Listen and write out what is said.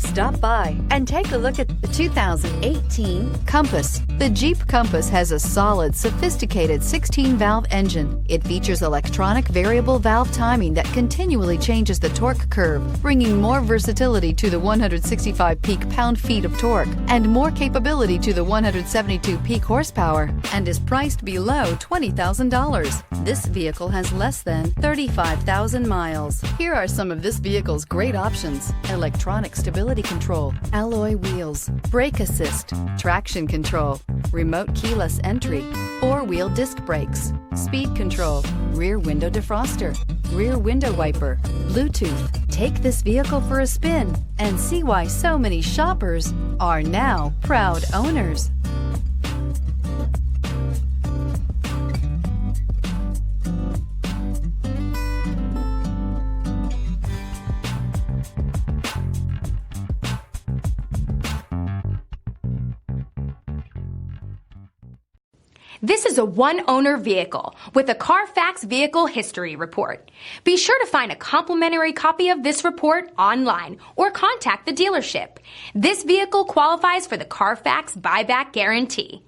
Stop by and take a look at the 2018 Compass. The Jeep Compass has a solid, sophisticated 16-valve engine. It features electronic variable valve timing that continually changes the torque curve, bringing more versatility to the 165 peak pound-feet of torque and more capability to the 172 peak horsepower, and is priced below $20,000. This vehicle has less than 35,000 miles. Here are some of this vehicle's great options: electronic stability control, alloy wheels, brake assist, traction control, remote keyless entry, four-wheel disc brakes, speed control, rear window defroster, rear window wiper, Bluetooth. Take this vehicle for a spin and see why so many shoppers are now proud owners. This is a one-owner vehicle with a CARFAX Vehicle History Report. Be sure to find a complimentary copy of this report online or contact the dealership. This vehicle qualifies for the CARFAX Buyback Guarantee.